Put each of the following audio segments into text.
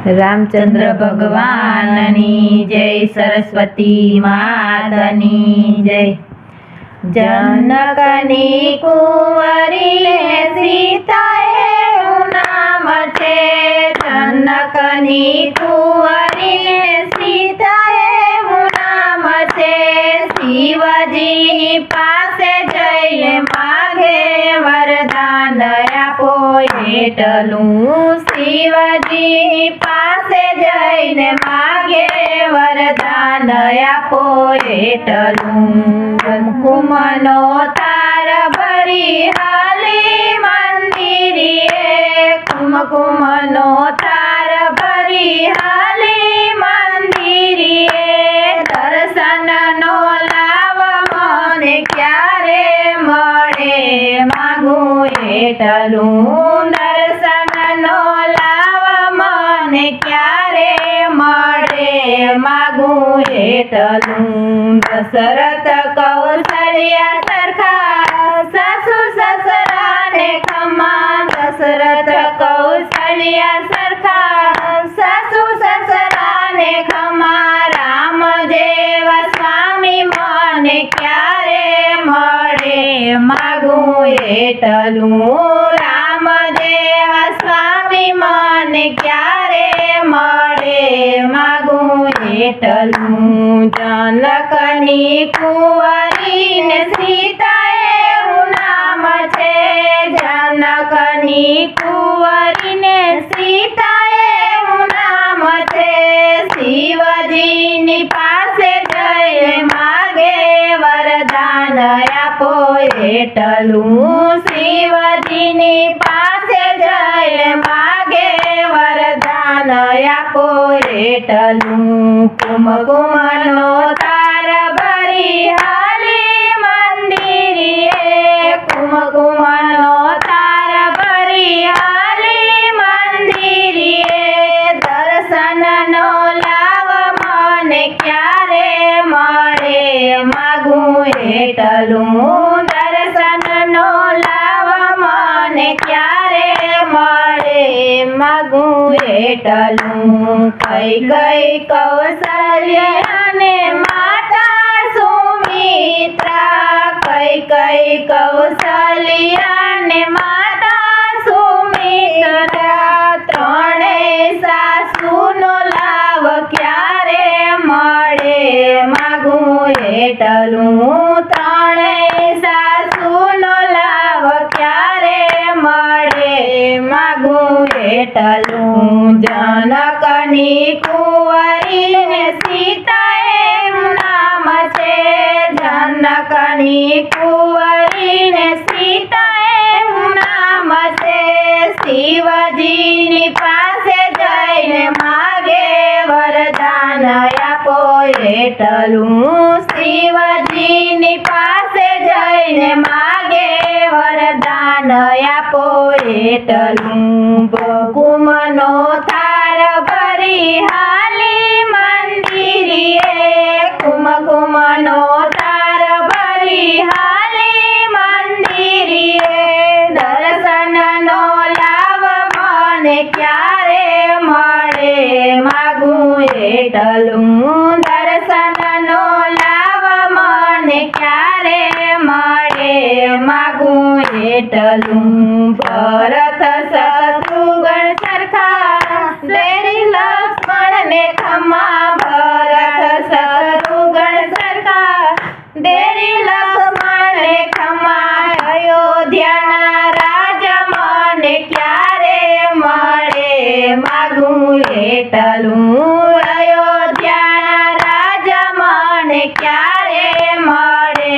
રામચંદ્ર ભગવાનની જય, સરસ્વતી માતની જય। જનકની કુંવરીને સીતાએનું નામ છે, જનકની કુંવરીને સીતાએનું નામ છે। શિવજીની પાસે જઈને માગે વરદાન આપો એટલું, શિવજીની પાસે જઈને માગે વરદાન આપો એટલું। કુમકુમનો તાર ભરી હાલી મંદિરે, કુમકુમનો તાર ભરી હાલી મંદિરે। દર્શનનો લાવ મને ક્યારે મળે, માગું એટલું। દર્શનનો લાવ મને ક્યારે મળે, માગું એટલું। દશરથ કૌશલ્યા સરખા સાસુ સસરાને ખમા, દશરથ કૌશલ્યા સરખા સાસુ સસરાને ખમા। રામ જેવા સ્વામી મને ક્યારે મળે, માગું એટલું। રામ જેવા સ્વામી મને ક્યારે મળે, માગું એટલું। જનકની કુંવરીને સીતાએનું નામ છે, જનકની કુંવરીને સીતાએનું નામ છે। શિવજીની પાસે જઈને માગે વરદાન આપો એટલું, શિવજીની પાસે જઈને માગે વરદાન આપો એટલું। કુમકુમનો તાર ભરી હાલી મંદિરે, કુમકુમનો તાર ભરી હાલી મંદિરે। દર્શનનો લાવ મને ક્યારે મળે, માગું એટલું। દર્શનનો લાવ મને ક્યારે મળે, માગું એટલું। કઈ કઈ કૌશલ્યાને માતા સુમિત્રા, કઈ કઈ કૌશલ્યાને માતા સુમિત્રા। ત્રણેય સાસુનો લાવ ક્યારે મળે, માગું એટલું। ત્રણેય સાસુનો લાવ ક્યારે મળે, માગું એટલું। જનકની કુંવરીને સીતાએનું નામ છે, જનકની કુંવરીને સીતાએનું નામ છે। શિવજીની પાસે જઈને માગે વરદાન આપો એટલું, શિવજીની પાસે જઈને માગે વરદાન આપો એટલું। કુમકુમનો તાર ભરી હાલી મંદિરે, કુમકુમનો તાર ભરી હાલી મંદિરે। દર્શનનો લાવ મને ક્યારે મળે, માગું એટલું। દર્શનનો લાવ મને ક્યારે મળે, માગું એટલું। ભરત શત્રુઘ્ન સરખા શ્રી લક્ષ્મણને ખમા, ભરત શત્રુઘ્ન સરખા દેરી લક્ષ્મણને ખમા। અયોધ્યાના રાજ મને ક્યારે મળે, માગું એટલું। અયોધ્યાના રાજ મને ક્યારે મળે,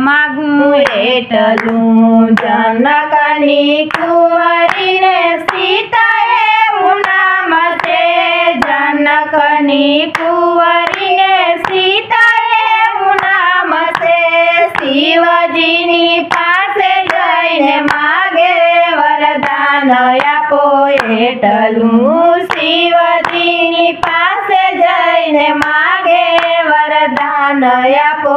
માગું એટલું। જનકની કુંવરીને સીતાએનું નામ છે, જનકની કુંવરીને સીતાએનું નામ છે। શિવજીની પાસે જઈને માગે વરદાન આપો એટલું, શિવજીની પાસે જઈને માગે વરદાન આપો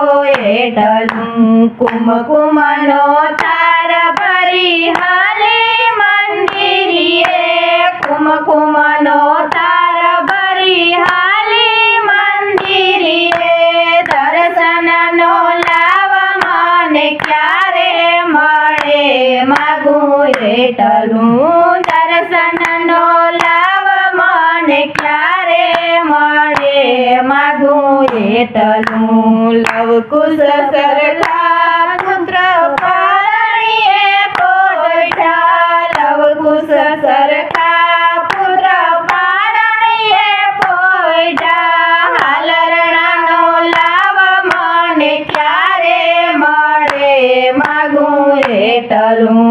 એટલું। કુમકુમનો તાર ભરી હાલી મંદિરે, કુમકુમનો તાર એટલું લવકુશ સરખા પુત્ર પરણીએ પોઢા લવકુશ સરખા પુત્ર પરણીએ પોઢા હાલરણાનો લાવ મને ક્યારે મળે માગું એટલું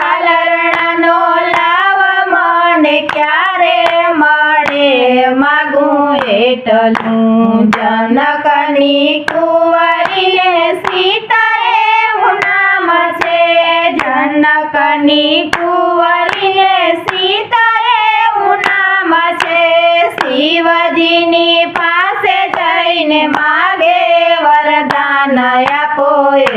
હાલરણાનો લાવ મને ક્યારે મળે માગું એટલું જનકની કુંવરીને સીતાએ નામ છે જનકની કુંવરીને સીતાએ નામ છે શિવજીની પાસે જઈને માગે વરદાન આપો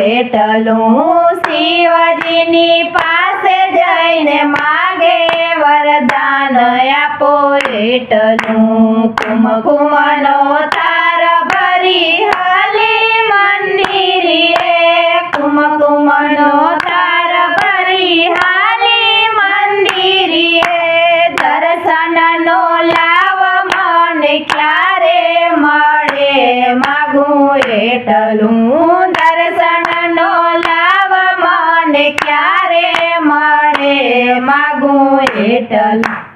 એટલું શિવજીની પાસે જઈને માગે વરદાન આપો એટલું કુમકુમનો તાર ભરી હાલી મંદિરે કુમકુમનો તાર ભરી હાલી મંદિરે દર્શનનો લાવ મને ક્યારે મળે માગું એટલું દર્શનનો લાવ મને ક્યારે મળે માગું એટલું